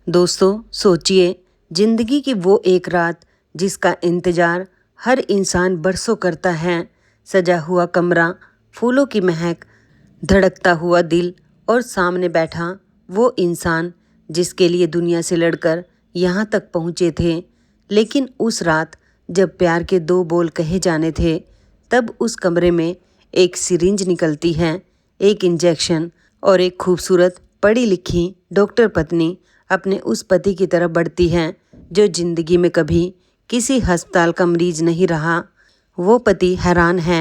दोस्तों सोचिए, जिंदगी की वो एक रात जिसका इंतजार हर इंसान बरसों करता है। सजा हुआ कमरा, फूलों की महक, धड़कता हुआ दिल और सामने बैठा वो इंसान जिसके लिए दुनिया से लड़कर यहाँ तक पहुँचे थे। लेकिन उस रात जब प्यार के दो बोल कहे जाने थे, तब उस कमरे में एक सिरिंज निकलती है, एक इंजेक्शन, और एक खूबसूरत पढ़ी लिखी डॉक्टर पत्नी अपने उस पति की तरफ बढ़ती है जो जिंदगी में कभी किसी अस्पताल का मरीज नहीं रहा। वो पति हैरान है,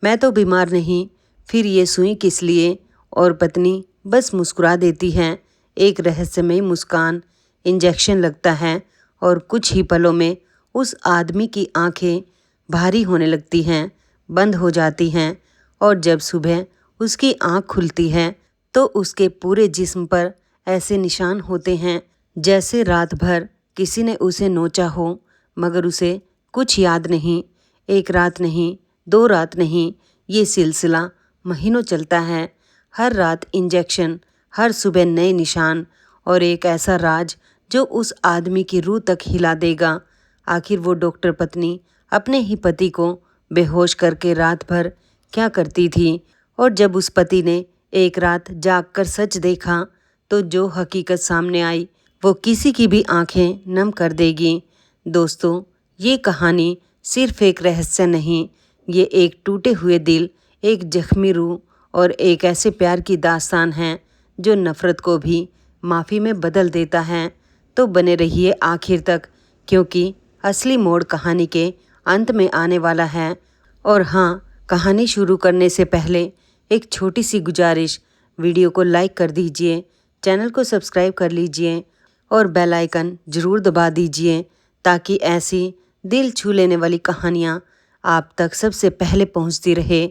मैं तो बीमार नहीं, फिर ये सुई किस लिए? और पत्नी बस मुस्कुरा देती है, एक रहस्यमयी मुस्कान। इंजेक्शन लगता है और कुछ ही पलों में उस आदमी की आंखें भारी होने लगती हैं, बंद हो जाती हैं, और जब सुबह उसकी आंख खुलती है तो उसके पूरे जिस्म पर ऐसे निशान होते हैं जैसे रात भर किसी ने उसे नोचा हो, मगर उसे कुछ याद नहीं। एक रात नहीं, दो रात नहीं, ये सिलसिला महीनों चलता है। हर रात इंजेक्शन, हर सुबह नए निशान, और एक ऐसा राज जो उस आदमी की रूह तक हिला देगा। आखिर वो डॉक्टर पत्नी अपने ही पति को बेहोश करके रात भर क्या करती थी? और जब उस पति ने एक रात जागकर सच देखा तो जो हकीकत सामने आई वो किसी की भी आंखें नम कर देगी। दोस्तों, ये कहानी सिर्फ एक रहस्य नहीं, ये एक टूटे हुए दिल, एक जख्मी रूह और एक ऐसे प्यार की दास्तान है जो नफ़रत को भी माफ़ी में बदल देता है। तो बने रहिए आखिर तक, क्योंकि असली मोड़ कहानी के अंत में आने वाला है। और हाँ, कहानी शुरू करने से पहले एक छोटी सी गुजारिश, वीडियो को लाइक कर दीजिए, चैनल को सब्सक्राइब कर लीजिए और बेल आइकन ज़रूर दबा दीजिए ताकि ऐसी दिल छू लेने वाली कहानियाँ आप तक सबसे पहले पहुँचती रहे।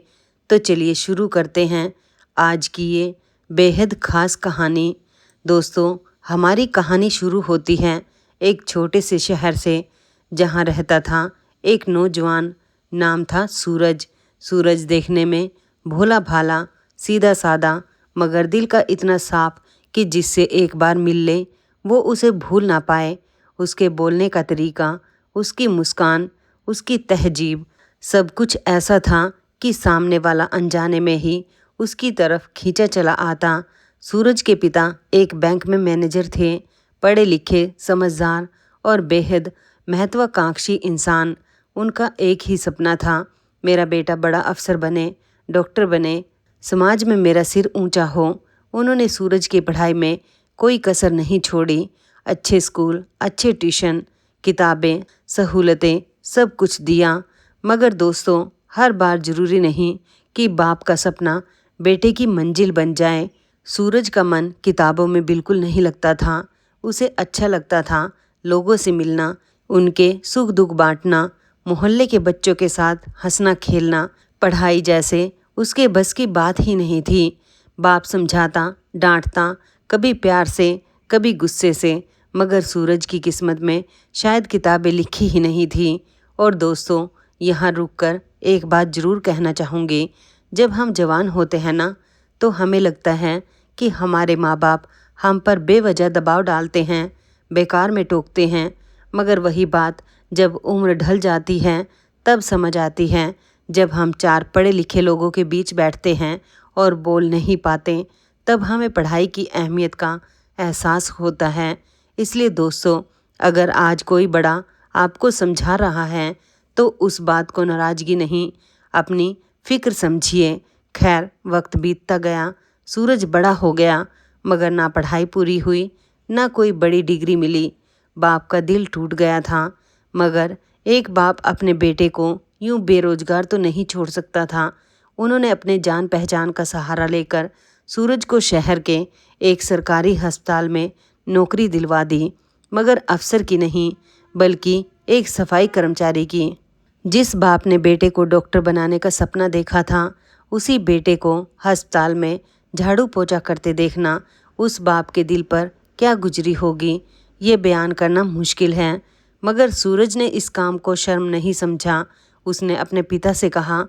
तो चलिए शुरू करते हैं आज की ये बेहद ख़ास कहानी। दोस्तों, हमारी कहानी शुरू होती है एक छोटे से शहर से, जहाँ रहता था एक नौजवान, नाम था सूरज। सूरज देखने में भोला भाला, सीधा सादा, मगर दिल का इतना साफ कि जिससे एक बार मिल ले वो उसे भूल ना पाए। उसके बोलने का तरीका, उसकी मुस्कान, उसकी तहजीब, सब कुछ ऐसा था कि सामने वाला अनजाने में ही उसकी तरफ खींचा चला आता। सूरज के पिता एक बैंक में मैनेजर थे, पढ़े लिखे, समझदार और बेहद महत्वाकांक्षी इंसान। उनका एक ही सपना था, मेरा बेटा बड़ा अफसर बने, डॉक्टर बने, समाज में मेरा सिर ऊंचा हो। उन्होंने सूरज की पढ़ाई में कोई कसर नहीं छोड़ी। अच्छे स्कूल, अच्छे ट्यूशन, किताबें, सहूलतें, सब कुछ दिया। मगर दोस्तों, हर बार ज़रूरी नहीं कि बाप का सपना बेटे की मंजिल बन जाए। सूरज का मन किताबों में बिल्कुल नहीं लगता था। उसे अच्छा लगता था लोगों से मिलना, उनके सुख दुख बांटना, मोहल्ले के बच्चों के साथ हंसना खेलना। पढ़ाई जैसे उसके बस की बात ही नहीं थी। बाप समझाता, डांटता, कभी प्यार से, कभी गुस्से से, मगर सूरज की किस्मत में शायद किताबें लिखी ही नहीं थी। और दोस्तों, यहाँ रुककर एक बात ज़रूर कहना चाहूँगी, जब हम जवान होते हैं ना, तो हमें लगता है कि हमारे माँ बाप हम पर बेवजह दबाव डालते हैं, बेकार में टोकते हैं। मगर वही बात जब उम्र ढल जाती है तब समझ आती है। जब हम चार पढ़े लिखे लोगों के बीच बैठते हैं और बोल नहीं पाते, तब हमें पढ़ाई की अहमियत का एहसास होता है। इसलिए दोस्तों, अगर आज कोई बड़ा आपको समझा रहा है तो उस बात को नाराज़गी नहीं, अपनी फ़िक्र समझिए। खैर, वक्त बीतता गया, सूरज बड़ा हो गया, मगर ना पढ़ाई पूरी हुई, ना कोई बड़ी डिग्री मिली। बाप का दिल टूट गया था, मगर एक बाप अपने बेटे को यूं बेरोजगार तो नहीं छोड़ सकता था। उन्होंने अपने जान पहचान का सहारा लेकर सूरज को शहर के एक सरकारी अस्पताल में नौकरी दिलवा दी, मगर अफसर की नहीं, बल्कि एक सफाई कर्मचारी की। जिस बाप ने बेटे को डॉक्टर बनाने का सपना देखा था, उसी बेटे को अस्पताल में झाड़ू पोछा करते देखना उस बाप के दिल पर क्या गुजरी होगी, ये बयान करना मुश्किल है। मगर सूरज ने इस काम को शर्म नहीं समझा। उसने अपने पिता से कहा,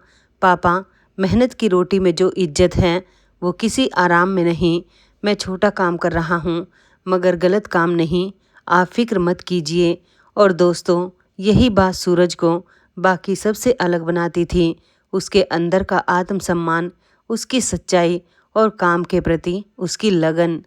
पापा, मेहनत की रोटी में जो इज्जत है वो किसी आराम में नहीं। मैं छोटा काम कर रहा हूँ, मगर गलत काम नहीं, आप फिक्र मत कीजिए। और दोस्तों, यही बात सूरज को बाकी सबसे अलग बनाती थी। उसके अंदर का आत्मसम्मान, उसकी सच्चाई और काम के प्रति उसकी लगन।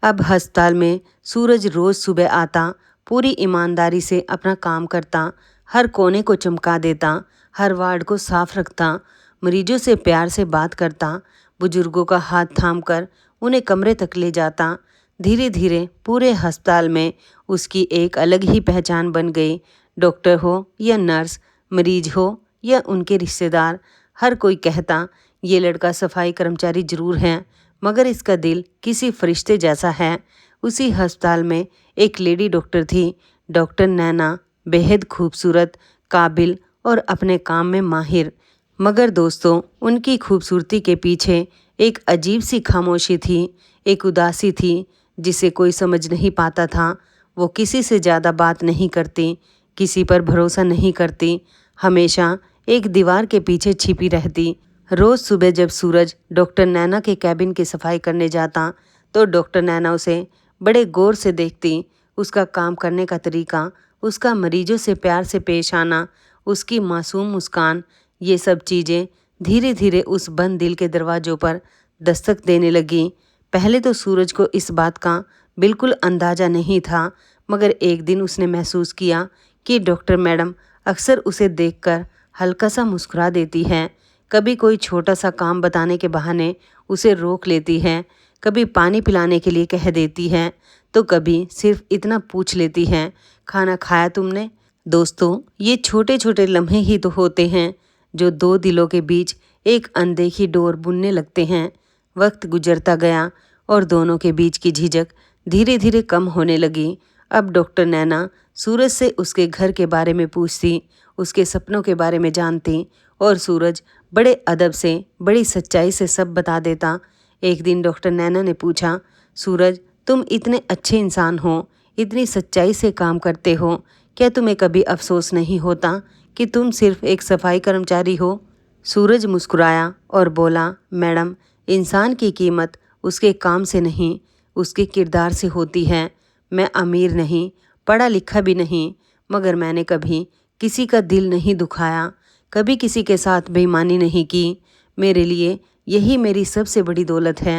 अब अस्पताल में सूरज रोज सुबह आता, पूरी ईमानदारी से अपना काम करता, हर कोने को चमका देता, हर वार्ड को साफ रखता, मरीजों से प्यार से बात करता, बुजुर्गों का हाथ थामकर उन्हें कमरे तक ले जाता। धीरे धीरे पूरे अस्पताल में उसकी एक अलग ही पहचान बन गई। डॉक्टर हो या नर्स, मरीज हो या उनके रिश्तेदार, हर कोई कहता ये लड़का सफाई कर्मचारी जरूर है, मगर इसका दिल किसी फरिश्ते जैसा है। उसी अस्पताल में एक लेडी डॉक्टर थी, डॉक्टर नैना, बेहद खूबसूरत, काबिल और अपने काम में माहिर। मगर दोस्तों, उनकी खूबसूरती के पीछे एक अजीब सी खामोशी थी, एक उदासी थी जिसे कोई समझ नहीं पाता था। वो किसी से ज़्यादा बात नहीं करती, किसी पर भरोसा नहीं करती, हमेशा एक दीवार के पीछे छिपी रहती। रोज़ सुबह जब सूरज डॉक्टर नैना के कैबिन की सफाई करने जाता तो डॉक्टर नैना उसे बड़े गौर से देखती। उसका काम करने का तरीका, उसका मरीजों से प्यार से पेश आना, उसकी मासूम मुस्कान, ये सब चीज़ें धीरे धीरे उस बंद दिल के दरवाज़ों पर दस्तक देने लगी। पहले तो सूरज को इस बात का बिल्कुल अंदाज़ा नहीं था, मगर एक दिन उसने महसूस किया कि डॉक्टर मैडम अक्सर उसे देखकर हल्का सा मुस्कुरा देती हैं। कभी कोई छोटा सा काम बताने के बहाने उसे रोक लेती है, कभी पानी पिलाने के लिए कह देती है, तो कभी सिर्फ इतना पूछ लेती हैं, खाना खाया तुमने? दोस्तों, ये छोटे छोटे लम्हे ही तो होते हैं जो दो दिलों के बीच एक अनदेखी डोर बुनने लगते हैं। वक्त गुजरता गया और दोनों के बीच की झिझक धीरे धीरे कम होने लगी। अब डॉक्टर नैना सूरज से उसके घर के बारे में पूछती, उसके सपनों के बारे में जानती, और सूरज बड़े अदब से, बड़ी सच्चाई से सब बता देता। एक दिन डॉक्टर नैना ने पूछा, सूरज, तुम इतने अच्छे इंसान हो, इतनी सच्चाई से काम करते हो, क्या तुम्हें कभी अफसोस नहीं होता कि तुम सिर्फ एक सफाई कर्मचारी हो? सूरज मुस्कुराया और बोला, मैडम, इंसान की कीमत उसके काम से नहीं, उसके किरदार से होती है। मैं अमीर नहीं, पढ़ा लिखा भी नहीं, मगर मैंने कभी किसी का दिल नहीं दुखाया, कभी किसी के साथ बेईमानी नहीं की। मेरे लिए यही मेरी सबसे बड़ी दौलत है।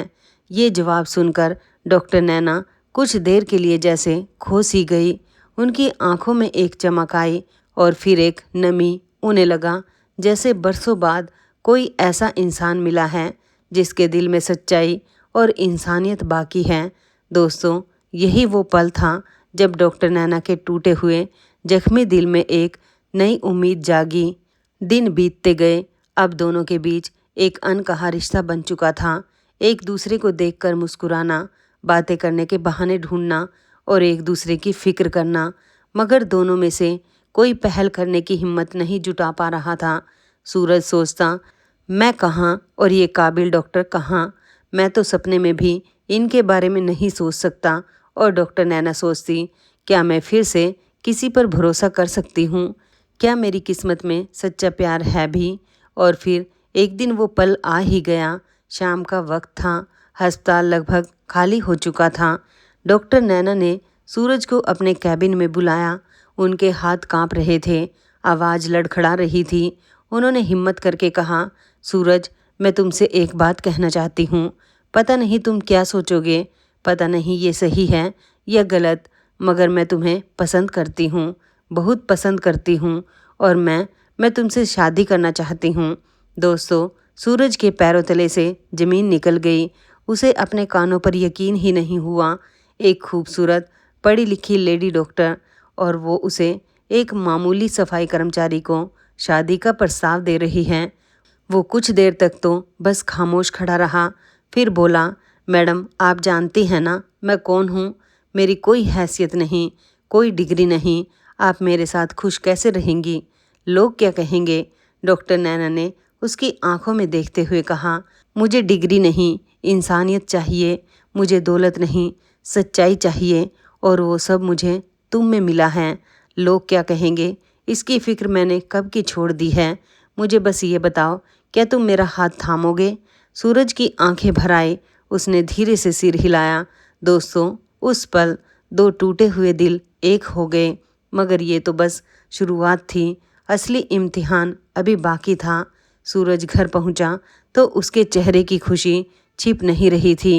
ये जवाब सुनकर डॉक्टर नैना कुछ देर के लिए जैसे खो सी गई। उनकी आंखों में एक चमक आई और फिर एक नमी। उन्हें लगा जैसे बरसों बाद कोई ऐसा इंसान मिला है जिसके दिल में सच्चाई और इंसानियत बाकी है। दोस्तों, यही वो पल था जब डॉक्टर नैना के टूटे हुए जख्मी दिल में एक नई उम्मीद जागी। दिन बीतते गए, अब दोनों के बीच एक अनकहा रिश्ता बन चुका था। एक दूसरे को देखकर मुस्कुराना, बातें करने के बहाने ढूंढना और एक दूसरे की फिक्र करना, मगर दोनों में से कोई पहल करने की हिम्मत नहीं जुटा पा रहा था। सूरज सोचता, मैं कहाँ और ये काबिल डॉक्टर कहाँ, मैं तो सपने में भी इनके बारे में नहीं सोच सकता। और डॉक्टर नैना सोचती, क्या मैं फिर से किसी पर भरोसा कर सकती हूँ? क्या मेरी किस्मत में सच्चा प्यार है भी? और फिर एक दिन वो पल आ ही गया। शाम का वक्त था, अस्पताल लगभग खाली हो चुका था। डॉक्टर नैना ने सूरज को अपने कैबिन में बुलाया। उनके हाथ कांप रहे थे, आवाज़ लड़खड़ा रही थी। उन्होंने हिम्मत करके कहा, सूरज, मैं तुमसे एक बात कहना चाहती हूँ। पता नहीं तुम क्या सोचोगे, पता नहीं ये सही है या गलत, मगर मैं तुम्हें पसंद करती हूँ, बहुत पसंद करती हूँ, और मैं तुमसे शादी करना चाहती हूँ। दोस्तों, सूरज के पैरों तले से ज़मीन निकल गई। उसे अपने कानों पर यकीन ही नहीं हुआ। एक खूबसूरत पढ़ी लिखी लेडी डॉक्टर, और वो उसे एक मामूली सफाई कर्मचारी को शादी का प्रस्ताव दे रही हैं। वो कुछ देर तक तो बस खामोश खड़ा रहा, फिर बोला, मैडम, आप जानती हैं ना मैं कौन हूँ? मेरी कोई हैसियत नहीं, कोई डिग्री नहीं, आप मेरे साथ खुश कैसे रहेंगी? लोग क्या कहेंगे? डॉक्टर नैना ने उसकी आंखों में देखते हुए कहा, मुझे डिग्री नहीं, इंसानियत चाहिए। मुझे दौलत नहीं, सच्चाई चाहिए, और वो सब मुझे तुम में मिला है। लोग क्या कहेंगे, इसकी फिक्र मैंने कब की छोड़ दी है। मुझे बस ये बताओ, क्या तुम मेरा हाथ थामोगे? सूरज की आंखें भर आई। उसने धीरे से सिर हिलाया। दोस्तों, उस पल दो टूटे हुए दिल एक हो गए। मगर ये तो बस शुरुआत थी, असली इम्तिहान अभी बाकी था। सूरज घर पहुंचा तो उसके चेहरे की खुशी छिप नहीं रही थी।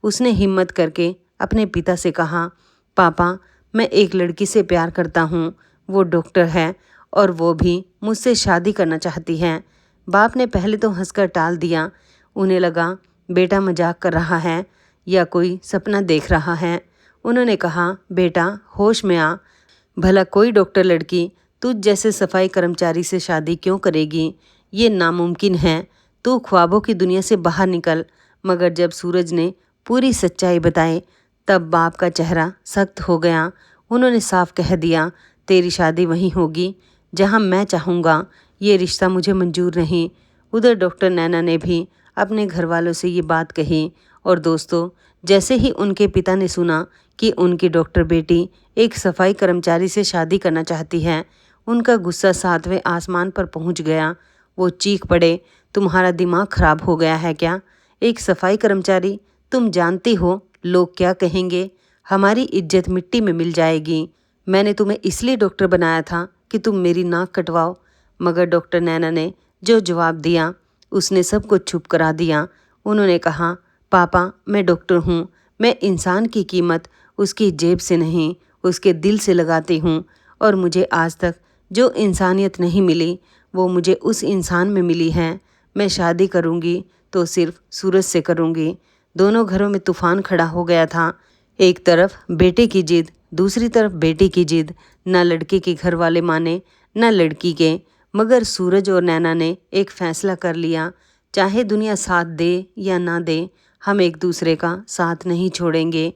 उसने हिम्मत करके अपने पिता से कहा, पापा, मैं एक लड़की से प्यार करता हूँ। वो डॉक्टर है और वो भी मुझसे शादी करना चाहती है। बाप ने पहले तो हंसकर टाल दिया। उन्हें लगा बेटा मजाक कर रहा है या कोई सपना देख रहा है। उन्होंने कहा, बेटा होश में आ। भला कोई डॉक्टर लड़की तुझ जैसे सफाई कर्मचारी से शादी क्यों करेगी? ये नामुमकिन है। तू ख्वाबों की दुनिया से बाहर निकल। मगर जब सूरज ने पूरी सच्चाई बताई तब बाप का चेहरा सख्त हो गया। उन्होंने साफ कह दिया, तेरी शादी वहीं होगी जहां मैं चाहूँगा। ये रिश्ता मुझे मंजूर नहीं। उधर डॉक्टर नैना ने भी अपने घर वालों से ये बात कही। और दोस्तों, जैसे ही उनके पिता ने सुना कि उनकी डॉक्टर बेटी एक सफाई कर्मचारी से शादी करना चाहती है, उनका गुस्सा 7वें आसमान पर पहुंच गया। वो चीख पड़े, तुम्हारा दिमाग खराब हो गया है क्या? एक सफाई कर्मचारी? तुम जानती हो लोग क्या कहेंगे? हमारी इज्जत मिट्टी में मिल जाएगी। मैंने तुम्हें इसलिए डॉक्टर बनाया था कि तुम मेरी नाक कटवाओ। मगर डॉक्टर नैना ने जो जवाब दिया उसने सब कुछ चुप करा दिया। उन्होंने कहा, पापा, मैं डॉक्टर हूँ। मैं इंसान की कीमत उसकी जेब से नहीं, उसके दिल से लगाती हूँ। और मुझे आज तक जो इंसानियत नहीं मिली वो मुझे उस इंसान में मिली है। मैं शादी करूँगी तो सिर्फ सूरज से करूँगी। दोनों घरों में तूफान खड़ा हो गया था। एक तरफ बेटे की जिद, दूसरी तरफ बेटी की जिद। न लड़के के घर वाले माने न लड़की के। मगर सूरज और नैना ने एक फैसला कर लिया, चाहे दुनिया साथ दे या ना दे, हम एक दूसरे का साथ नहीं छोड़ेंगे।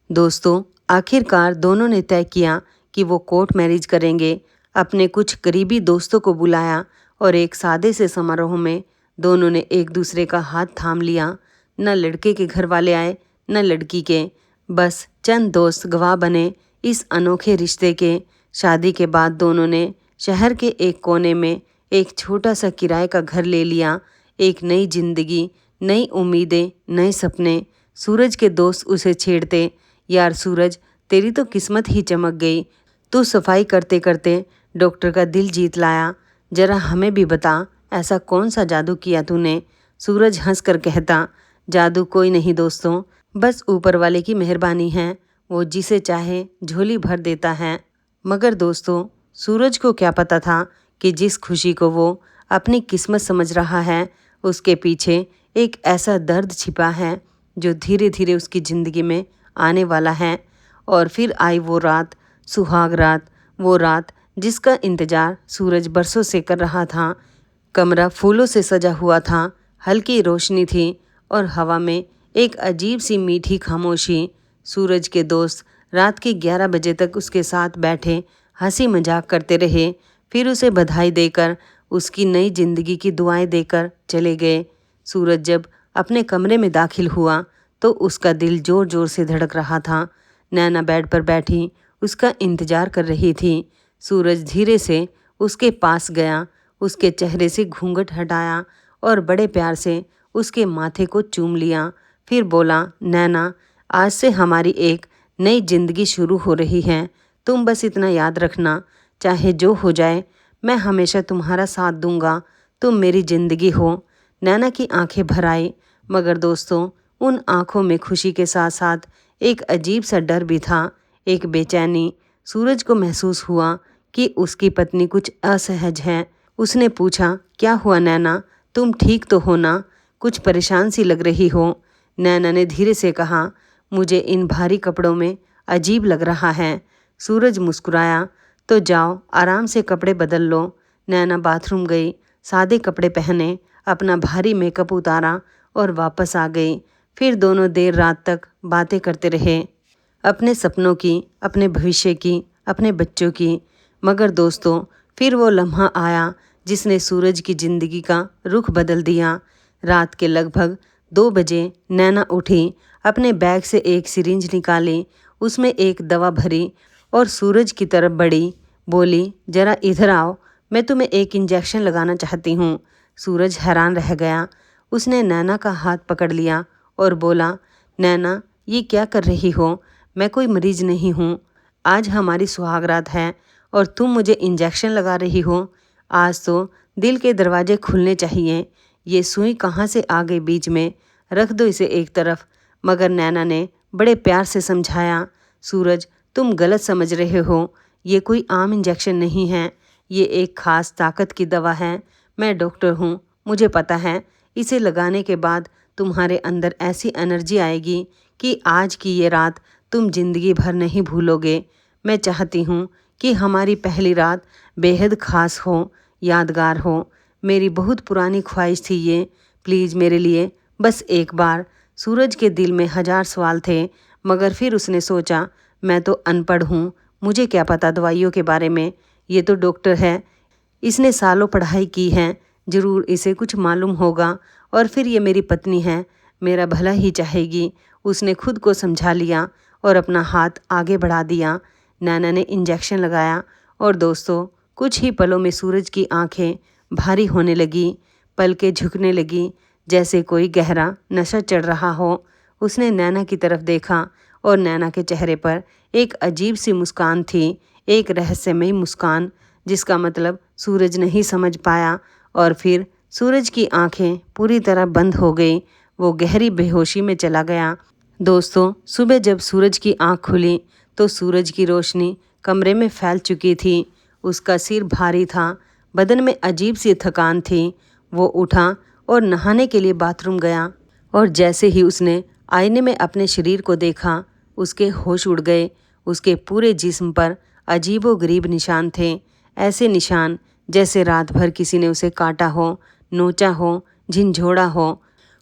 दोस्तों, आखिरकार दोनों ने तय किया कि वो कोर्ट मैरिज करेंगे। अपने कुछ करीबी दोस्तों को बुलाया और एक सादे से समारोह में दोनों ने एक दूसरे का हाथ थाम लिया। न लड़के के घर वाले आए न लड़की के, बस चंद दोस्त गवाह बने इस अनोखे रिश्ते के। शादी के बाद दोनों ने शहर के एक कोने में एक छोटा सा किराए का घर ले लिया। एक नई जिंदगी, नई उम्मीदें, नए सपने। सूरज के दोस्त उसे छेड़ते, यार सूरज, तेरी तो किस्मत ही चमक गई। तू सफाई करते करते डॉक्टर का दिल जीत लाया। जरा हमें भी बता, ऐसा कौन सा जादू किया तूने? सूरज हंसकर कहता, जादू कोई नहीं दोस्तों, बस ऊपर वाले की मेहरबानी है। वो जिसे चाहे झोली भर देता है। मगर दोस्तों, सूरज को क्या पता था कि जिस खुशी को वो अपनी किस्मत समझ रहा है उसके पीछे एक ऐसा दर्द छिपा है जो धीरे धीरे उसकी ज़िंदगी में आने वाला है। और फिर आई वो रात, सुहाग रात, वो रात जिसका इंतज़ार सूरज बरसों से कर रहा था। कमरा फूलों से सजा हुआ था, हल्की रोशनी थी और हवा में एक अजीब सी मीठी खामोशी। सूरज के दोस्त रात के 11 बजे तक उसके साथ बैठे हंसी मजाक करते रहे, फिर उसे बधाई देकर, उसकी नई जिंदगी की दुआएं देकर चले गए। सूरज जब अपने कमरे में दाखिल हुआ तो उसका दिल जोर जोर से धड़क रहा था। नैना बेड पर बैठी उसका इंतजार कर रही थी। सूरज धीरे से उसके पास गया, उसके चेहरे से घूंघट हटाया और बड़े प्यार से उसके माथे को चूम लिया। फिर बोला, नैना, आज से हमारी एक नई जिंदगी शुरू हो रही है। तुम बस इतना याद रखना, चाहे जो हो जाए मैं हमेशा तुम्हारा साथ दूंगा। तुम मेरी ज़िंदगी हो। नैना की आंखें भर आई, मगर दोस्तों, उन आंखों में खुशी के साथ साथ एक अजीब सा डर भी था, एक बेचैनी। सूरज को महसूस हुआ कि उसकी पत्नी कुछ असहज है। उसने पूछा, क्या हुआ नैना, तुम ठीक तो हो ना? कुछ परेशान सी लग रही हो। नैना ने धीरे से कहा, मुझे इन भारी कपड़ों में अजीब लग रहा है। सूरज मुस्कुराया, तो जाओ आराम से कपड़े बदल लो। नैना बाथरूम गई, सादे कपड़े पहने, अपना भारी मेकअप उतारा और वापस आ गई। फिर दोनों देर रात तक बातें करते रहे, अपने सपनों की, अपने भविष्य की, अपने बच्चों की। मगर दोस्तों, फिर वो लम्हा आया जिसने सूरज की ज़िंदगी का रुख बदल दिया। रात के लगभग 2 बजे नैना उठी, अपने बैग से एक सिरिंज निकाली, उसमें एक दवा भरी और सूरज की तरफ बढ़ी। बोली, जरा इधर आओ, मैं तुम्हें एक इंजेक्शन लगाना चाहती हूँ। सूरज हैरान रह गया। उसने नैना का हाथ पकड़ लिया और बोला, नैना, ये क्या कर रही हो? मैं कोई मरीज नहीं हूँ। आज हमारी सुहागरात है और तुम मुझे इंजेक्शन लगा रही हो। आज तो दिल के दरवाजे खुलने चाहिए। ये सुई कहाँ से आ गई बीच में, रख दो इसे एक तरफ। मगर नैना ने बड़े प्यार से समझाया, सूरज तुम गलत समझ रहे हो, ये कोई आम इंजेक्शन नहीं है, ये एक खास ताकत की दवा है। मैं डॉक्टर हूँ, मुझे पता है इसे लगाने के बाद तुम्हारे अंदर ऐसी एनर्जी आएगी कि आज की ये रात तुम जिंदगी भर नहीं भूलोगे। मैं चाहती हूँ कि हमारी पहली रात बेहद खास हो, यादगार हो। मेरी बहुत पुरानी ख्वाहिश थी ये, प्लीज़ मेरे लिए बस एक बार। सूरज के दिल में हजार सवाल थे, मगर फिर उसने सोचा, मैं तो अनपढ़ हूँ, मुझे क्या पता दवाइयों के बारे में। ये तो डॉक्टर है, इसने सालों पढ़ाई की है, ज़रूर इसे कुछ मालूम होगा। और फिर ये मेरी पत्नी है, मेरा भला ही चाहेगी। उसने खुद को समझा लिया और अपना हाथ आगे बढ़ा दिया। नैना ने इंजेक्शन लगाया और दोस्तों कुछ ही पलों में सूरज की आंखें भारी होने लगी, पलकें झुकने लगी, जैसे कोई गहरा नशा चढ़ रहा हो। उसने नैना की तरफ देखा और नैना के चेहरे पर एक अजीब सी मुस्कान थी, एक रहस्यमयी मुस्कान जिसका मतलब सूरज नहीं समझ पाया। और फिर सूरज की आंखें पूरी तरह बंद हो गई, वो गहरी बेहोशी में चला गया। दोस्तों सुबह जब सूरज की आंख खुली तो सूरज की रोशनी कमरे में फैल चुकी थी। उसका सिर भारी था, बदन में अजीब सी थकान थी। वो उठा और नहाने के लिए बाथरूम गया और जैसे ही उसने आईने में अपने शरीर को देखा, उसके होश उड़ गए। उसके पूरे जिस्म पर अजीबोगरीब निशान थे, ऐसे निशान जैसे रात भर किसी ने उसे काटा हो, नोचा हो, झिंझोड़ा हो।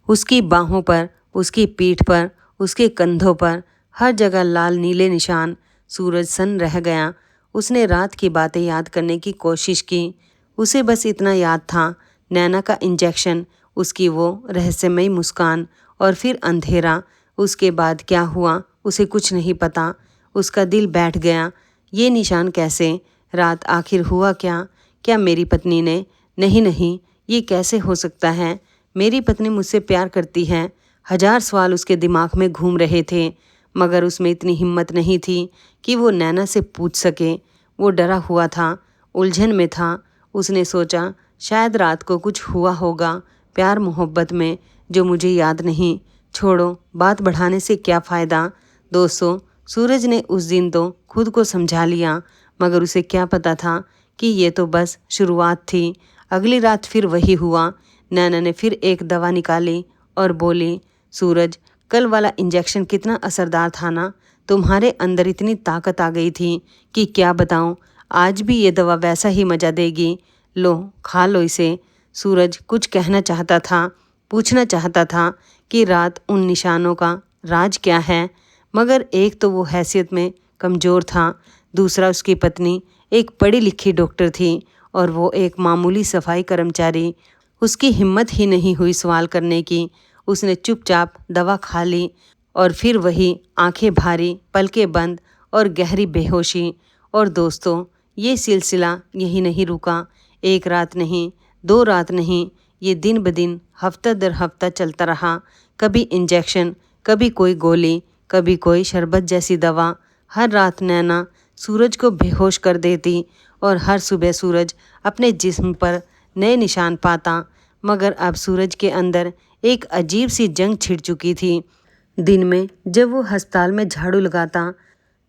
उसकी बाहों पर, उसकी पीठ पर, उसके कंधों पर हर जगह लाल नीले निशान। सूरज सन्न रह गया। उसने रात की बातें याद करने की कोशिश की। उसे बस इतना याद था, नैना का इंजेक्शन, उसकी वो रहस्यमयी मुस्कान और फिर अंधेरा। उसके बाद क्या हुआ उसे कुछ नहीं पता। उसका दिल बैठ गया, ये निशान कैसे? रात आखिर हुआ क्या? क्या मेरी पत्नी ने? नहीं नहीं, ये कैसे हो सकता है? मेरी पत्नी मुझसे प्यार करती है। हजार सवाल उसके दिमाग में घूम रहे थे, मगर उसमें इतनी हिम्मत नहीं थी कि वो नैना से पूछ सके। वो डरा हुआ था, उलझन में था। उसने सोचा, शायद रात को कुछ हुआ होगा प्यार मोहब्बत में जो मुझे याद नहीं। छोड़ो, बात बढ़ाने से क्या फ़ायदा। दोस्तों सूरज ने उस दिन तो खुद को समझा लिया, मगर उसे क्या पता था कि ये तो बस शुरुआत थी। अगली रात फिर वही हुआ। नैना ने फिर एक दवा निकाली और बोली, सूरज कल वाला इंजेक्शन कितना असरदार था ना। तुम्हारे अंदर इतनी ताकत आ गई थी कि क्या बताऊं। आज भी ये दवा वैसा ही मज़ा देगी। लो खा लो इसे। सूरज कुछ कहना चाहता था, पूछना चाहता था कि रात उन निशानों का राज क्या है, मगर एक तो वो हैसियत में कमज़ोर था, दूसरा उसकी पत्नी एक पढ़ी लिखी डॉक्टर थी और वो एक मामूली सफाई कर्मचारी। उसकी हिम्मत ही नहीं हुई सवाल करने की। उसने चुपचाप दवा खा ली और फिर वही आंखें भारी, पलकें बंद और गहरी बेहोशी। और दोस्तों ये सिलसिला यही नहीं रुका। एक रात नहीं, दो रात नहीं, ये दिन ब दिन, हफ्ता दर हफ्ता चलता रहा। कभी इंजेक्शन, कभी कोई गोली, कभी कोई शरबत जैसी दवा। हर रात नैना सूरज को बेहोश कर देती और हर सुबह सूरज अपने जिस्म पर नए निशान पाता। मगर अब सूरज के अंदर एक अजीब सी जंग छिड़ चुकी थी। दिन में जब वो अस्पताल में झाड़ू लगाता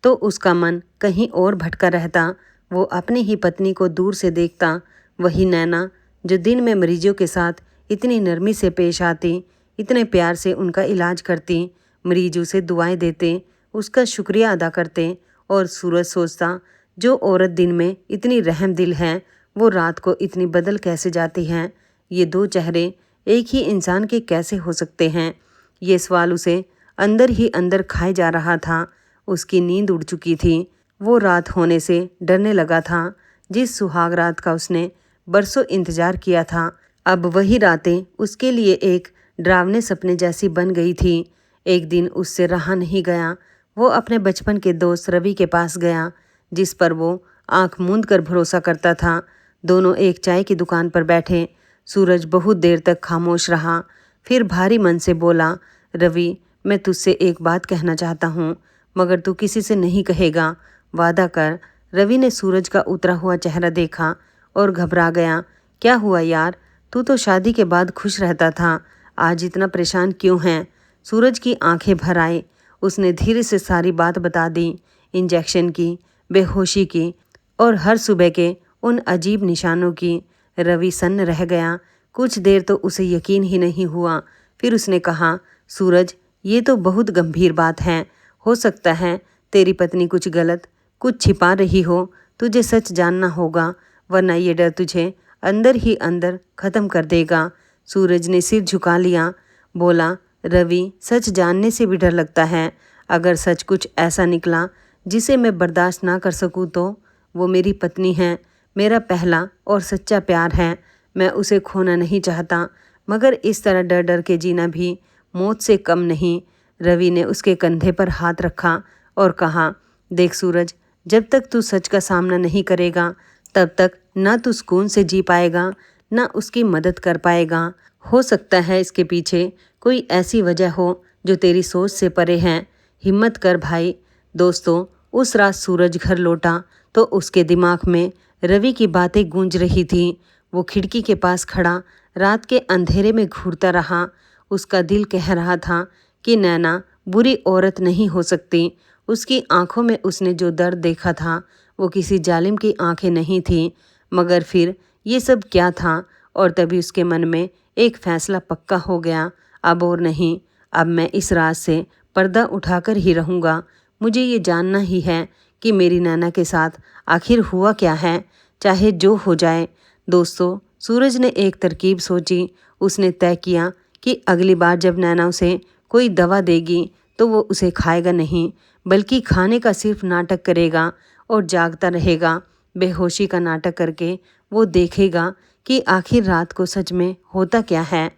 तो उसका मन कहीं और भटका रहता। वो अपनी ही पत्नी को दूर से देखता, वही नैना जो दिन में मरीजों के साथ इतनी नरमी से पेश आती, इतने प्यार से उनका इलाज करती, मरीज उसे दुआएं देते, उसका शुक्रिया अदा करते। और सूरज सोचता, जो औरत दिन में इतनी रहम दिल है, वो रात को इतनी बदल कैसे जाती हैं। ये दो चेहरे एक ही इंसान के कैसे हो सकते हैं। ये सवाल उसे अंदर ही अंदर खाए जा रहा था। उसकी नींद उड़ चुकी थी। वो रात होने से डरने लगा था, जिस सुहाग रात का उसने बरसों इंतजार किया था। अब वही रातें उसके लिए एक डरावने सपने जैसी बन गई थी। एक दिन उससे रहा नहीं गया। वो अपने बचपन के दोस्त रवि के पास गया, जिस पर वो आंख मूंद कर भरोसा करता था। दोनों एक चाय की दुकान पर बैठे। सूरज बहुत देर तक खामोश रहा, फिर भारी मन से बोला, रवि मैं तुझसे एक बात कहना चाहता हूँ। मगर तू किसी से नहीं कहेगा, वादा कर। रवि ने सूरज का उतरा हुआ चेहरा देखा और घबरा गया। क्या हुआ यार, तू तो शादी के बाद खुश रहता था, आज इतना परेशान क्यों है? सूरज की आंखें भर आई। उसने धीरे से सारी बात बता दी, इंजेक्शन की, बेहोशी की और हर सुबह के उन अजीब निशानों की। रवि सन्न रह गया। कुछ देर तो उसे यकीन ही नहीं हुआ। फिर उसने कहा, सूरज ये तो बहुत गंभीर बात है। हो सकता है तेरी पत्नी कुछ गलत, कुछ छिपा रही हो। तुझे सच जानना होगा, वरना ये डर तुझे अंदर ही अंदर ख़त्म कर देगा। सूरज ने सिर झुका लिया, बोला, रवि सच जानने से भी डर लगता है। अगर सच कुछ ऐसा निकला जिसे मैं बर्दाश्त ना कर सकूँ तो? वो मेरी पत्नी है, मेरा पहला और सच्चा प्यार है। मैं उसे खोना नहीं चाहता, मगर इस तरह डर डर के जीना भी मौत से कम नहीं। रवि ने उसके कंधे पर हाथ रखा और कहा, देख सूरज, जब तक तू सच का सामना नहीं करेगा तब तक ना तू सुकून से जी पाएगा, ना उसकी मदद कर पाएगा। हो सकता है इसके पीछे कोई ऐसी वजह हो जो तेरी सोच से परे है। हिम्मत कर भाई। दोस्तों, उस रात सूरज घर लौटा तो उसके दिमाग में रवि की बातें गूंज रही थी। वो खिड़की के पास खड़ा रात के अंधेरे में घूरता रहा। उसका दिल कह रहा था कि नैना बुरी औरत नहीं हो सकती। उसकी आंखों में उसने जो दर्द देखा था वो किसी जालिम की आंखें नहीं थी। मगर फिर ये सब क्या था? और तभी उसके मन में एक फैसला पक्का हो गया, अब और नहीं, अब मैं इस राज से पर्दा उठाकर ही रहूँगा। मुझे ये जानना ही है कि मेरी नैना के साथ आखिर हुआ क्या है, चाहे जो हो जाए। दोस्तों, सूरज ने एक तरकीब सोची। उसने तय किया कि अगली बार जब नैना उसे कोई दवा देगी तो वो उसे खाएगा नहीं, बल्कि खाने का सिर्फ नाटक करेगा और जागता रहेगा। बेहोशी का नाटक करके वो देखेगा कि आखिर रात को सच में होता क्या है।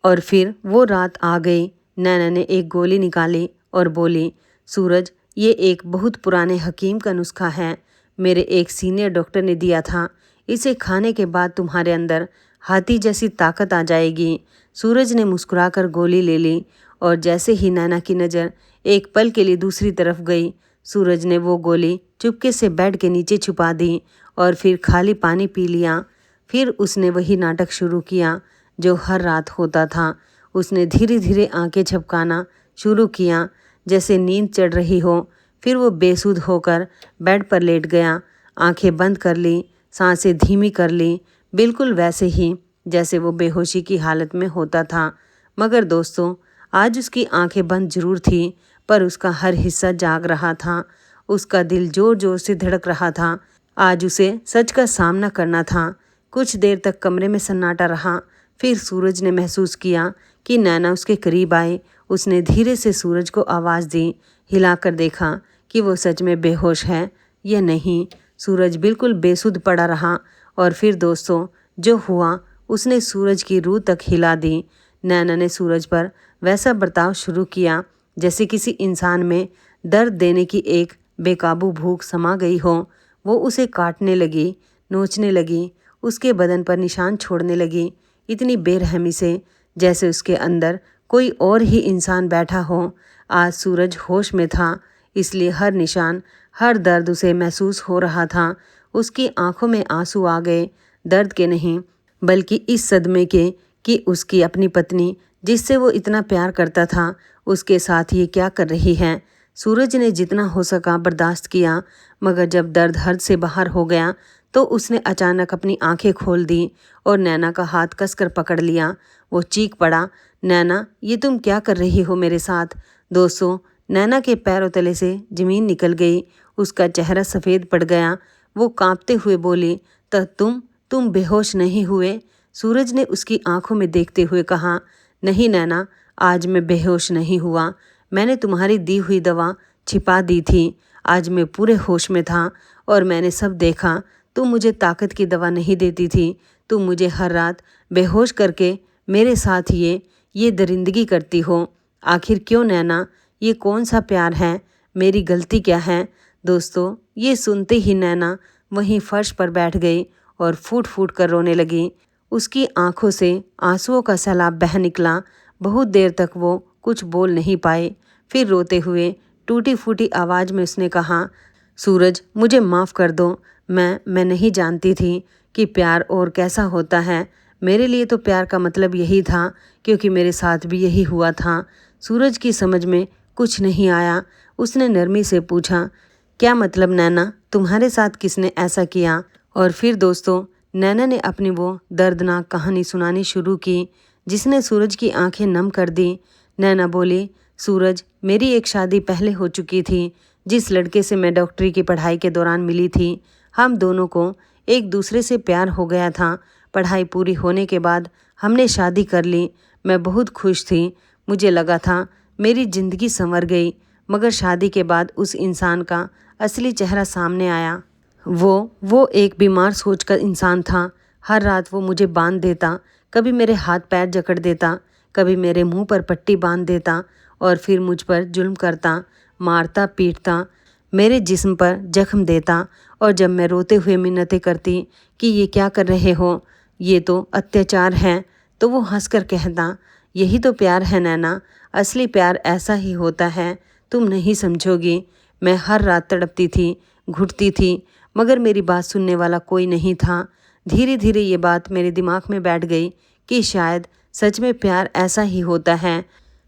और फिर वो रात आ गई। नैना ने एक गोली निकाली और बोली, सूरज, ये एक बहुत पुराने हकीम का नुस्खा है, मेरे एक सीनियर डॉक्टर ने दिया था। इसे खाने के बाद तुम्हारे अंदर हाथी जैसी ताकत आ जाएगी। सूरज ने मुस्कुराकर गोली ले ली और जैसे ही नैना की नज़र एक पल के लिए दूसरी तरफ गई, सूरज ने वो गोली चुपके से बेड के नीचे छुपा दी और फिर खाली पानी पी लिया। फिर उसने वही नाटक शुरू किया जो हर रात होता था। उसने धीरे धीरे आंखें झपकाना शुरू किया, जैसे नींद चढ़ रही हो। फिर वो बेसुध होकर बेड पर लेट गया, आंखें बंद कर ली, सांसें धीमी कर ली, बिल्कुल वैसे ही जैसे वो बेहोशी की हालत में होता था। मगर दोस्तों, आज उसकी आंखें बंद जरूर थी, पर उसका हर हिस्सा जाग रहा था। उसका दिल जोर जोर से धड़क रहा था। आज उसे सच का सामना करना था। कुछ देर तक कमरे में सन्नाटा रहा। फिर सूरज ने महसूस किया कि नैना उसके करीब आए। उसने धीरे से सूरज को आवाज़ दी, हिलाकर देखा कि वो सच में बेहोश है या नहीं। सूरज बिल्कुल बेसुध पड़ा रहा। और फिर दोस्तों, जो हुआ उसने सूरज की रूह तक हिला दी। नैना ने सूरज पर वैसा बर्ताव शुरू किया जैसे किसी इंसान में दर्द देने की एक बेकाबू भूख समा गई हो। वो उसे काटने लगी, नोचने लगी, उसके बदन पर निशान छोड़ने लगी, इतनी बेरहमी से जैसे उसके अंदर कोई और ही इंसान बैठा हो। आज सूरज होश में था, इसलिए हर निशान, हर दर्द उसे महसूस हो रहा था। उसकी आंखों में आंसू आ गए, दर्द के नहीं बल्कि इस सदमे के कि उसकी अपनी पत्नी, जिससे वो इतना प्यार करता था, उसके साथ ये क्या कर रही है। सूरज ने जितना हो सका बर्दाश्त किया, मगर जब दर्द हद से बाहर हो गया तो उसने अचानक अपनी आंखें खोल दी और नैना का हाथ कसकर पकड़ लिया। वो चीख पड़ा, नैना, ये तुम क्या कर रही हो मेरे साथ? दोस्तों, नैना के पैरों तले से ज़मीन निकल गई। उसका चेहरा सफ़ेद पड़ गया। वो कांपते हुए बोली, तो तुम बेहोश नहीं हुए? सूरज ने उसकी आंखों में देखते हुए कहा, नहीं नैना, आज मैं बेहोश नहीं हुआ। मैंने तुम्हारी दी हुई दवा छिपा दी थी। आज मैं पूरे होश में था और मैंने सब देखा। तुम मुझे ताकत की दवा नहीं देती थी। तुम मुझे हर रात बेहोश करके मेरे साथ ये दरिंदगी करती हो। आखिर क्यों नैना? ये कौन सा प्यार है? मेरी गलती क्या है? दोस्तों, ये सुनते ही नैना वहीं फर्श पर बैठ गई और फूट फूट कर रोने लगी। उसकी आंखों से आंसुओं का सैलाब बह निकला। बहुत देर तक वो कुछ बोल नहीं पाए। फिर रोते हुए टूटी फूटी आवाज़ में उसने कहा, सूरज मुझे माफ़ कर दो, मैं नहीं जानती थी कि प्यार और कैसा होता है। मेरे लिए तो प्यार का मतलब यही था, क्योंकि मेरे साथ भी यही हुआ था। सूरज की समझ में कुछ नहीं आया। उसने नरमी से पूछा, क्या मतलब नैना, तुम्हारे साथ किसने ऐसा किया? और फिर दोस्तों नैना ने अपनी वो दर्दनाक कहानी सुनानी शुरू की, जिसने सूरज की आंखें नम कर दी। नैना बोली, सूरज मेरी एक शादी पहले हो चुकी थी, जिस लड़के से मैं डॉक्टरी की पढ़ाई के दौरान मिली थी। हम दोनों को एक दूसरे से प्यार हो गया था। पढ़ाई पूरी होने के बाद हमने शादी कर ली। मैं बहुत खुश थी। मुझे लगा था मेरी ज़िंदगी संवर गई, मगर शादी के बाद उस इंसान का असली चेहरा सामने आया। वो एक बीमार सोचकर इंसान था। हर रात वो मुझे बांध देता, कभी मेरे हाथ पैर जकड़ देता, कभी मेरे मुंह पर पट्टी बांध देता और फिर मुझ पर जुल्म करता, मारता पीटता, मेरे जिस्म पर जख्म देता। और जब मैं रोते हुए मिन्नतें करती कि ये क्या कर रहे हो, ये तो अत्याचार है, तो वो हंसकर कहता, यही तो प्यार है नैना, असली प्यार ऐसा ही होता है, तुम नहीं समझोगी। मैं हर रात तड़पती थी, घुटती थी, मगर मेरी बात सुनने वाला कोई नहीं था। धीरे धीरे ये बात मेरे दिमाग में बैठ गई कि शायद सच में प्यार ऐसा ही होता है।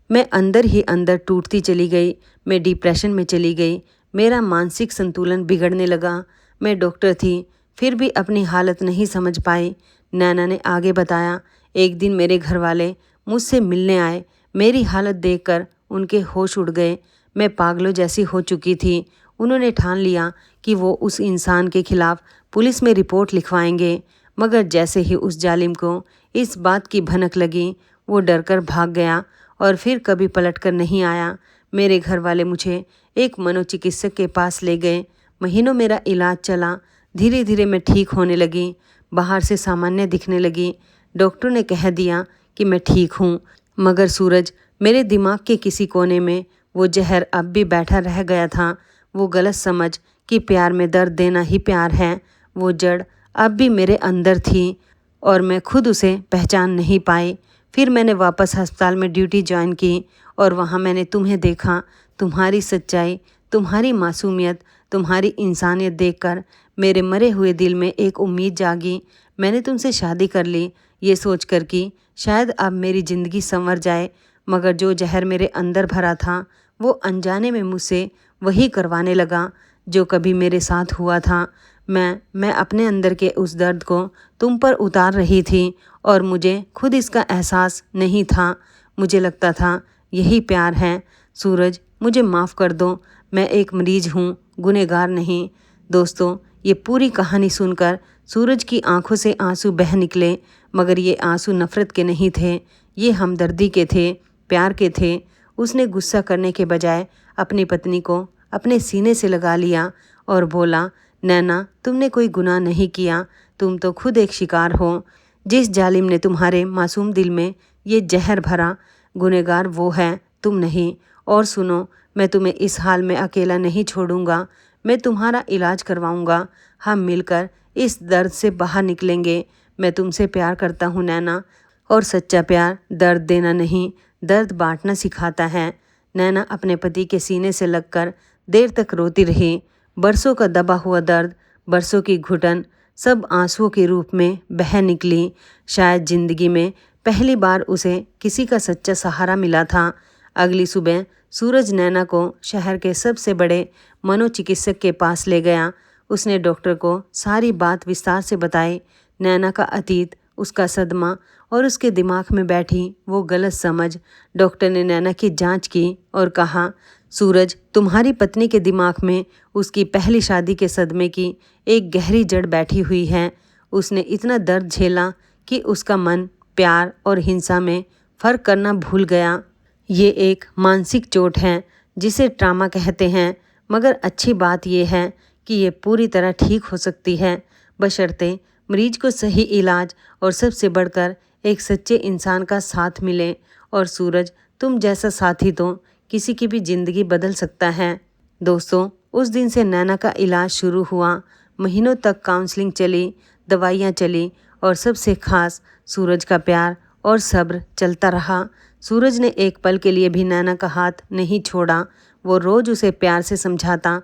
मैं अंदर ही अंदर टूटती चली गई। मैं डिप्रेशन में चली गई। मेरा मानसिक संतुलन बिगड़ने लगा। मैं डॉक्टर थी, फिर भी अपनी हालत नहीं समझ पाई। नैना ने आगे बताया, एक दिन मेरे घर वाले मुझसे मिलने आए। मेरी हालत देखकर उनके होश उड़ गए। मैं पागलों जैसी हो चुकी थी। उन्होंने ठान लिया कि वो उस इंसान के खिलाफ पुलिस में रिपोर्ट लिखवाएंगे, मगर जैसे ही उस जालिम को इस बात की भनक लगी, वो डरकर भाग गया और फिर कभी पलटकर नहीं आया। मेरे घर वाले मुझे एक मनोचिकित्सक के पास ले गए। महीनों मेरा इलाज चला। धीरे धीरे मैं ठीक होने लगी, बाहर से सामान्य दिखने लगी। डॉक्टर ने कह दिया कि मैं ठीक हूँ, मगर सूरज मेरे दिमाग के किसी कोने में वो जहर अब भी बैठा रह गया था। वो गलत समझ कि प्यार में दर्द देना ही प्यार है, वो जड़ अब भी मेरे अंदर थी और मैं खुद उसे पहचान नहीं पाई। फिर मैंने वापस अस्पताल में ड्यूटी ज्वाइन की और वहाँ मैंने तुम्हें देखा। तुम्हारी सच्चाई, तुम्हारी मासूमियत, तुम्हारी इंसानियत देखकर मेरे मरे हुए दिल में एक उम्मीद जागी। मैंने तुमसे शादी कर ली, ये सोचकर कि शायद अब मेरी ज़िंदगी संवर जाए, मगर जो जहर मेरे अंदर भरा था वो अनजाने में मुझसे वही करवाने लगा जो कभी मेरे साथ हुआ था। मैं अपने अंदर के उस दर्द को तुम पर उतार रही थी और मुझे खुद इसका एहसास नहीं था। मुझे लगता था यही प्यार है। सूरज मुझे माफ़ कर दो, मैं एक मरीज हूँ, गुनहगार नहीं। दोस्तों ये पूरी कहानी सुनकर सूरज की आंखों से आंसू बह निकले, मगर ये आंसू नफ़रत के नहीं थे, ये हमदर्दी के थे, प्यार के थे। उसने गुस्सा करने के बजाय अपनी पत्नी को अपने सीने से लगा लिया और बोला, नैना तुमने कोई गुनाह नहीं किया, तुम तो खुद एक शिकार हो। जिस जालिम ने तुम्हारे मासूम दिल में ये जहर भरा, गुनहगार वो है, तुम नहीं। और सुनो, मैं तुम्हें इस हाल में अकेला नहीं छोड़ूंगा, मैं तुम्हारा इलाज करवाऊंगा। हम मिलकर इस दर्द से बाहर निकलेंगे। मैं तुमसे प्यार करता हूँ नैना, और सच्चा प्यार दर्द देना नहीं, दर्द बांटना सिखाता है। नैना अपने पति के सीने से लगकर देर तक रोती रही। बरसों का दबा हुआ दर्द, बरसों की घुटन सब आंसुओं के रूप में बह निकली। शायद जिंदगी में पहली बार उसे किसी का सच्चा सहारा मिला था। अगली सुबह सूरज नैना को शहर के सबसे बड़े मनोचिकित्सक के पास ले गया। उसने डॉक्टर को सारी बात विस्तार से बताई। नैना का अतीत, उसका सदमा और उसके दिमाग में बैठी वो गलत समझ। डॉक्टर ने नैना की जांच की और कहा, सूरज तुम्हारी पत्नी के दिमाग में उसकी पहली शादी के सदमे की एक गहरी जड़ बैठी हुई है। उसने इतना दर्द झेला कि उसका मन प्यार और हिंसा में फ़र्क करना भूल गया। ये एक मानसिक चोट है जिसे ट्रामा कहते हैं, मगर अच्छी बात यह है कि ये पूरी तरह ठीक हो सकती है, बशर्ते मरीज को सही इलाज और सबसे बढ़कर एक सच्चे इंसान का साथ मिले। और सूरज तुम जैसा साथी तो किसी की भी ज़िंदगी बदल सकता है। दोस्तों उस दिन से नैना का इलाज शुरू हुआ। महीनों तक काउंसलिंग चली, दवाइयाँ चली और सबसे खास सूरज का प्यार और सब्र चलता रहा। सूरज ने एक पल के लिए भी नैना का हाथ नहीं छोड़ा। वो रोज़ उसे प्यार से समझाता,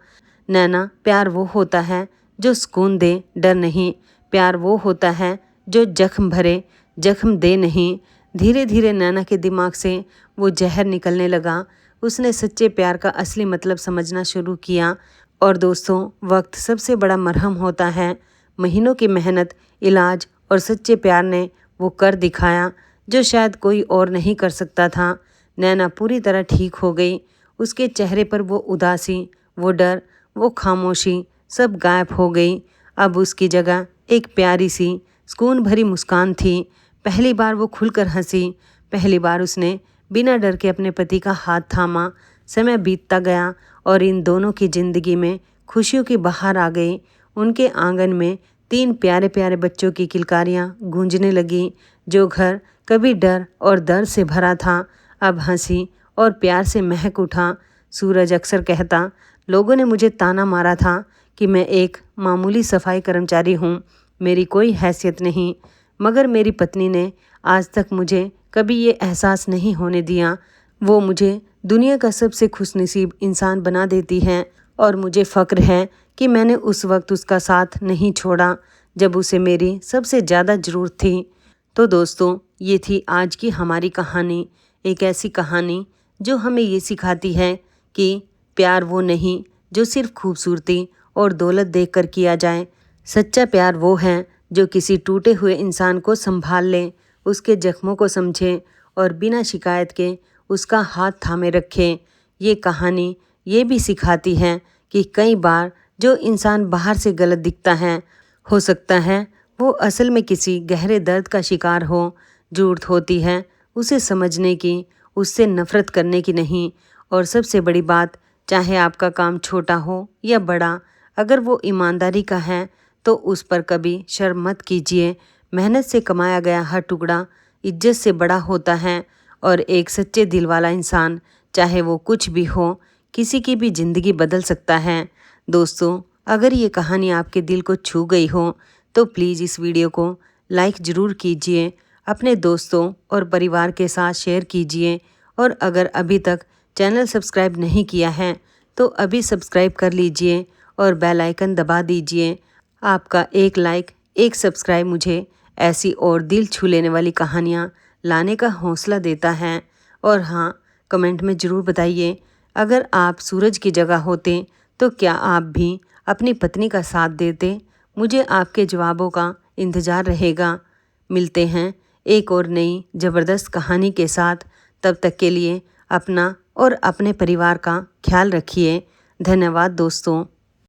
नैना प्यार वो होता है जो सुकून दे, डर नहीं। प्यार वो होता है जो जख्म भरे, जख्म दे नहीं। धीरे धीरे नैना के दिमाग से वो जहर निकलने लगा। उसने सच्चे प्यार का असली मतलब समझना शुरू किया। और दोस्तों, वक्त सबसे बड़ा मरहम होता है। महीनों की मेहनत, इलाज और सच्चे प्यार ने वो कर दिखाया जो शायद कोई और नहीं कर सकता था। नैना पूरी तरह ठीक हो गई। उसके चेहरे पर वो उदासी, वो डर, वो खामोशी सब गायब हो गई। अब उसकी जगह एक प्यारी सी सुकून भरी मुस्कान थी। पहली बार वो खुलकर हंसी। पहली बार उसने बिना डर के अपने पति का हाथ थामा। समय बीतता गया और इन दोनों की जिंदगी में खुशियों की बहार आ गई। उनके आंगन में 3 प्यारे प्यारे बच्चों की किलकारियाँ गूंजने लगी। जो घर कभी डर और दर्द से भरा था, अब हंसी और प्यार से महक उठा। सूरज अक्सर कहता, लोगों ने मुझे ताना मारा था कि मैं एक मामूली सफाई कर्मचारी हूँ, मेरी कोई हैसियत नहीं। मगर मेरी पत्नी ने आज तक मुझे कभी ये एहसास नहीं होने दिया। वो मुझे दुनिया का सबसे खुशनसीब इंसान बना देती है और मुझे फ़क्र है कि मैंने उस वक्त उसका साथ नहीं छोड़ा जब उसे मेरी सबसे ज़्यादा ज़रूरत थी। तो दोस्तों, ये थी आज की हमारी कहानी। एक ऐसी कहानी जो हमें ये सिखाती है कि प्यार वो नहीं जो सिर्फ खूबसूरती और दौलत देखकर किया जाए। सच्चा प्यार वो है जो किसी टूटे हुए इंसान को संभाल ले, उसके जख्मों को समझे और बिना शिकायत के उसका हाथ थामे रखे। ये कहानी ये भी सिखाती है कि कई बार जो इंसान बाहर से गलत दिखता है, हो सकता है वो असल में किसी गहरे दर्द का शिकार हो। ज़रूरत होती है उसे समझने की, उससे नफ़रत करने की नहीं। और सबसे बड़ी बात, चाहे आपका काम छोटा हो या बड़ा, अगर वो ईमानदारी का है तो उस पर कभी शर्म मत कीजिए। मेहनत से कमाया गया हर टुकड़ा इज्जत से बड़ा होता है और एक सच्चे दिल वाला इंसान, चाहे वो कुछ भी हो, किसी की भी ज़िंदगी बदल सकता है। दोस्तों, अगर ये कहानी आपके दिल को छू गई हो तो प्लीज़ इस वीडियो को लाइक ज़रूर कीजिए, अपने दोस्तों और परिवार के साथ शेयर कीजिए। और अगर अभी तक चैनल सब्सक्राइब नहीं किया है तो अभी सब्सक्राइब कर लीजिए और बेल आइकन दबा दीजिए। आपका एक लाइक, एक सब्सक्राइब मुझे ऐसी और दिल छू लेने वाली कहानियाँ लाने का हौसला देता है। और हाँ, कमेंट में ज़रूर बताइए, अगर आप सूरज की जगह होते तो क्या आप भी अपनी पत्नी का साथ देते? मुझे आपके जवाबों का इंतज़ार रहेगा। मिलते हैं एक और नई ज़बरदस्त कहानी के साथ। तब तक के लिए अपना और अपने परिवार का ख्याल रखिए। धन्यवाद दोस्तों।